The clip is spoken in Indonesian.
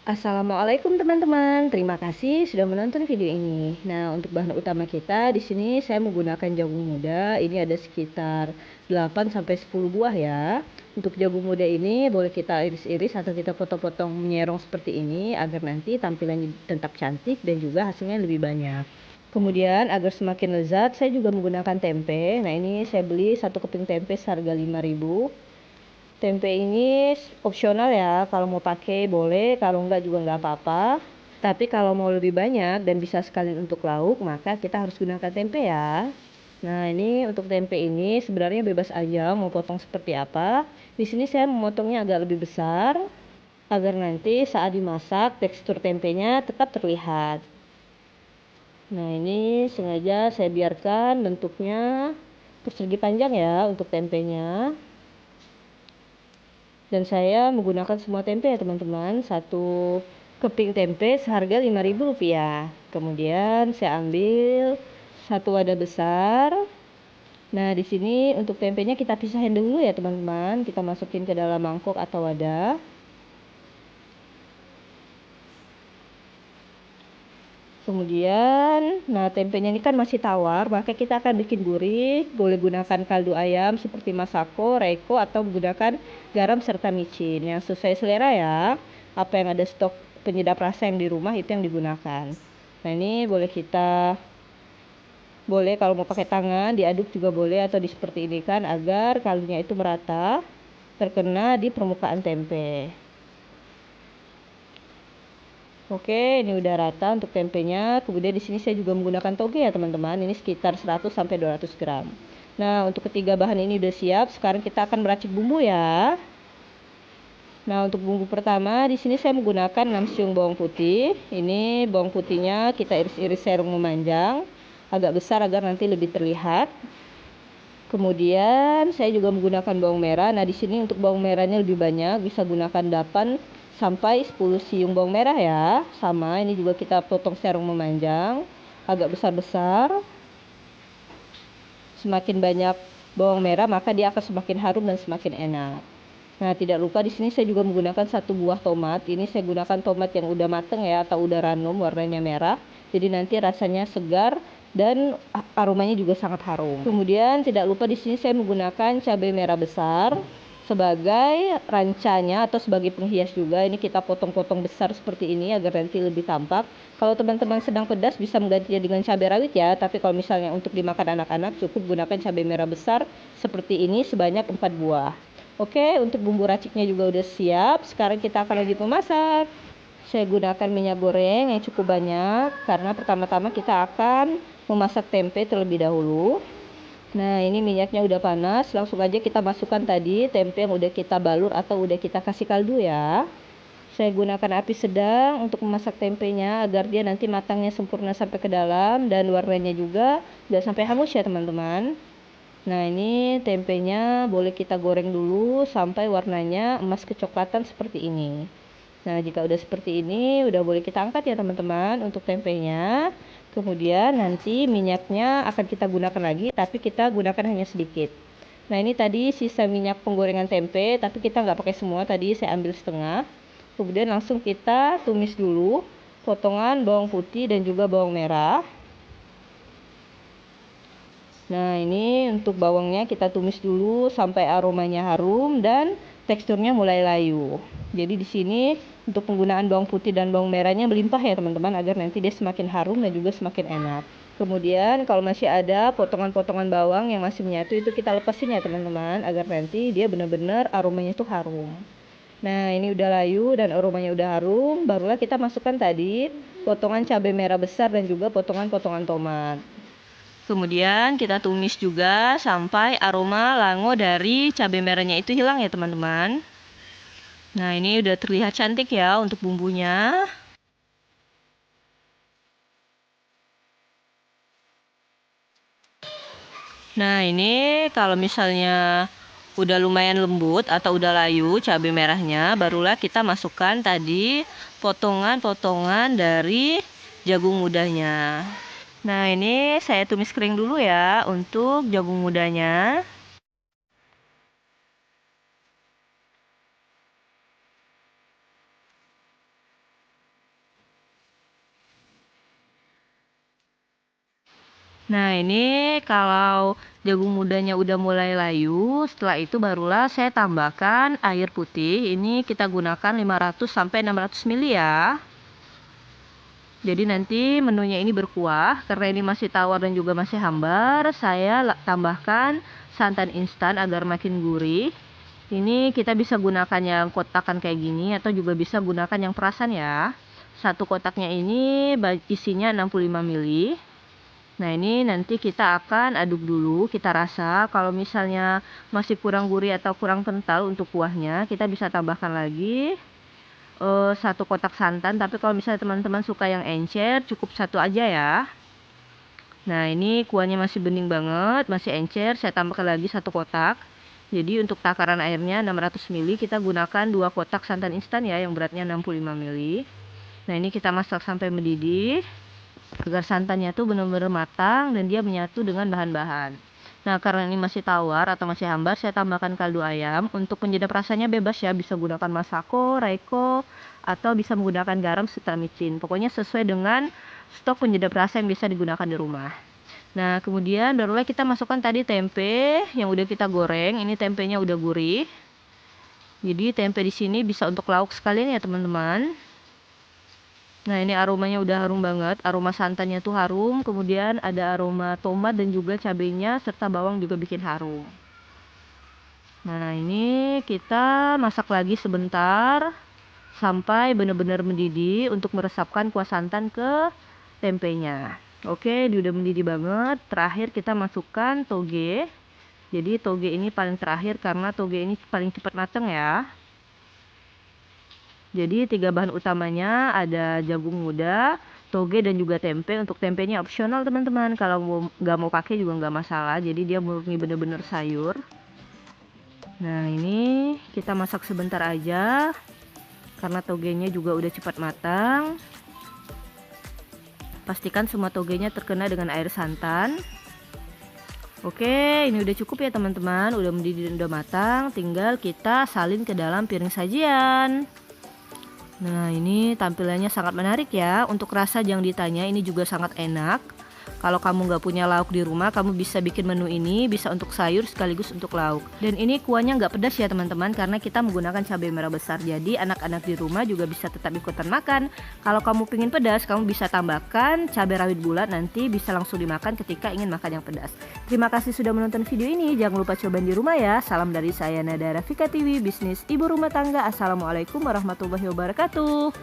Assalamualaikum teman-teman, terima kasih sudah menonton video ini. Nah, untuk bahan utama kita di sini saya menggunakan jagung muda. Ini ada sekitar 8 sampai 10 buah ya. Untuk jagung muda ini boleh kita iris-iris atau kita potong-potong menyerong seperti ini agar nanti tampilannya tetap cantik dan juga hasilnya lebih banyak. Kemudian agar semakin lezat, saya juga menggunakan tempe. Nah, ini saya beli 1 keping tempe seharga 5.000. Tempe ini opsional ya, kalau mau pakai boleh, kalau enggak juga enggak apa-apa. Tapi kalau mau lebih banyak dan bisa sekalian untuk lauk, maka kita harus gunakan tempe ya. Nah, ini untuk tempe ini sebenarnya bebas aja mau potong seperti apa. Di sini saya memotongnya agak lebih besar agar nanti saat dimasak tekstur tempenya tetap terlihat. Nah, ini sengaja saya biarkan bentuknya persegi panjang ya untuk tempenya. Dan saya menggunakan semua tempe ya teman-teman, 1 keping tempe seharga Rp5.000. Kemudian saya ambil 1 wadah besar. Nah, di sini untuk tempenya kita pisahin dulu ya teman-teman, kita masukin ke dalam mangkok atau wadah. Kemudian, nah tempenya ini kan masih tawar, maka kita akan bikin gurih. Boleh gunakan kaldu ayam seperti masako, reiko, atau menggunakan garam serta micin yang sesuai selera ya. Apa yang ada stok penyedap rasa yang di rumah itu yang digunakan. Nah, ini boleh kalau mau pakai tangan diaduk juga boleh, atau seperti ini kan agar kaldunya itu merata terkena di permukaan tempe. Oke, ini udah rata untuk tempenya. Kemudian di sini saya juga menggunakan toge ya teman-teman. Ini sekitar 100 sampai 200 gram. Nah, untuk ketiga bahan ini udah siap. Sekarang kita akan meracik bumbu ya. Nah, untuk bumbu pertama di sini saya menggunakan 6 siung bawang putih. Ini bawang putihnya kita iris-iris serong memanjang, agak besar agar nanti lebih terlihat. Kemudian saya juga menggunakan bawang merah. Nah, di sini untuk bawang merahnya lebih banyak, bisa gunakan 8 sampai 10 siung bawang merah ya. Sama, ini juga kita potong serong memanjang, agak besar-besar. Semakin banyak bawang merah, maka dia akan semakin harum dan semakin enak. Nah, tidak lupa di sini saya juga menggunakan 1 buah tomat. Ini saya gunakan tomat yang udah mateng ya, atau udah ranum warnanya merah. Jadi nanti rasanya segar dan aromanya juga sangat harum. Kemudian tidak lupa di sini saya menggunakan cabai merah besar sebagai rancanya atau sebagai penghias juga. Ini kita potong-potong besar seperti ini agar nanti lebih tampak. Kalau teman-teman sedang pedas bisa menggantinya dengan cabai rawit ya, tapi kalau misalnya untuk dimakan anak-anak cukup gunakan cabai merah besar seperti ini sebanyak 4 buah. Oke, untuk bumbu raciknya juga udah siap. Sekarang kita akan lanjut memasak. Saya gunakan minyak goreng yang cukup banyak karena pertama-tama kita akan memasak tempe terlebih dahulu. Nah, ini minyaknya udah panas, langsung aja kita masukkan tadi tempe yang udah kita balur atau udah kita kasih kaldu ya. Saya gunakan api sedang untuk memasak tempenya agar dia nanti matangnya sempurna sampai ke dalam dan warnanya juga udah sampai hangus ya teman-teman. Nah, ini tempenya boleh kita goreng dulu sampai warnanya emas kecoklatan seperti ini. Nah, jika udah seperti ini, udah boleh kita angkat ya teman-teman untuk tempenya. Kemudian nanti minyaknya akan kita gunakan lagi, tapi kita gunakan hanya sedikit. Nah, ini tadi sisa minyak penggorengan tempe, tapi kita nggak pakai semua, tadi saya ambil setengah. Kemudian langsung kita tumis dulu potongan bawang putih dan juga bawang merah. Nah, ini untuk bawangnya kita tumis dulu sampai aromanya harum dan teksturnya mulai layu. Jadi di sini untuk penggunaan bawang putih dan bawang merahnya melimpah ya teman-teman, agar nanti dia semakin harum dan juga semakin enak. Kemudian kalau masih ada potongan-potongan bawang yang masih menyatu, itu kita lepasin ya teman-teman, agar nanti dia benar-benar aromanya itu harum. Nah, ini udah layu dan aromanya udah harum, barulah kita masukkan tadi potongan cabai merah besar dan juga potongan-potongan tomat. Kemudian kita tumis juga sampai aroma lango dari cabai merahnya itu hilang ya teman-teman. Nah, ini udah terlihat cantik ya untuk bumbunya. Nah, ini kalau misalnya udah lumayan lembut atau udah layu cabai merahnya, barulah kita masukkan tadi potongan-potongan dari jagung mudanya. Nah, ini saya tumis kering dulu ya untuk jagung mudanya. Nah, ini kalau jagung mudanya udah mulai layu, setelah itu barulah saya tambahkan air putih. Ini kita gunakan 500 sampai 600 ml ya. Jadi nanti menunya ini berkuah. Karena ini masih tawar dan juga masih hambar, saya tambahkan santan instan agar makin gurih. Ini kita bisa gunakan yang kotakan kayak gini atau juga bisa gunakan yang perasan ya. Satu kotaknya ini isinya 65 ml. Nah, ini nanti kita akan aduk dulu, kita rasa kalau misalnya masih kurang gurih atau kurang kental untuk kuahnya, kita bisa tambahkan lagi satu kotak santan. Tapi kalau misalnya teman-teman suka yang encer, cukup satu aja ya. Nah, ini kuahnya masih bening banget, masih encer, saya tambahkan lagi satu kotak. Jadi untuk takaran airnya 600 ml, kita gunakan 2 kotak santan instan ya, yang beratnya 65 ml. Nah, ini kita masak sampai mendidih agar santannya tuh benar-benar matang dan dia menyatu dengan bahan-bahan. Nah, karena ini masih tawar atau masih hambar, saya tambahkan kaldu ayam. Untuk penyedap rasanya bebas ya, bisa gunakan masako, reiko, atau bisa menggunakan garam serta micin. Pokoknya sesuai dengan stok penyedap rasa yang bisa digunakan di rumah. Nah, kemudian barulah kita masukkan tadi tempe yang udah kita goreng. Ini tempenya udah gurih. Jadi tempe di sini bisa untuk lauk sekalian ya teman-teman. Nah, ini aromanya udah harum banget, aroma santannya tuh harum, kemudian ada aroma tomat dan juga cabenya serta bawang juga bikin harum. Nah, ini kita masak lagi sebentar sampai benar-benar mendidih untuk meresapkan kuah santan ke tempenya. Oke, dia udah mendidih banget. Terakhir kita masukkan toge. Jadi toge ini paling terakhir karena toge ini paling cepat matang ya. Jadi 3 bahan utamanya ada jagung muda, toge dan juga tempe. Untuk tempenya opsional teman-teman, kalau nggak mau pakai juga nggak masalah. Jadi dia murni bener-bener sayur. Nah, ini kita masak sebentar aja karena togenya juga udah cepat matang. Pastikan semua togenya terkena dengan air santan. Oke, ini udah cukup ya teman-teman, udah mendidih dan udah matang. Tinggal kita salin ke dalam piring sajian. Nah, ini tampilannya sangat menarik ya. Untuk rasa jangan ditanya, ini juga sangat enak. Kalau kamu nggak punya lauk di rumah, kamu bisa bikin menu ini, bisa untuk sayur sekaligus untuk lauk. Dan ini kuahnya nggak pedas ya teman-teman, karena kita menggunakan cabai merah besar. Jadi anak-anak di rumah juga bisa tetap ikutan makan. Kalau kamu pingin pedas, kamu bisa tambahkan cabai rawit bulat, nanti bisa langsung dimakan ketika ingin makan yang pedas. Terima kasih sudah menonton video ini, jangan lupa cobain di rumah ya. Salam dari saya Nada Rafika TV, bisnis ibu rumah tangga. Assalamualaikum warahmatullahi wabarakatuh.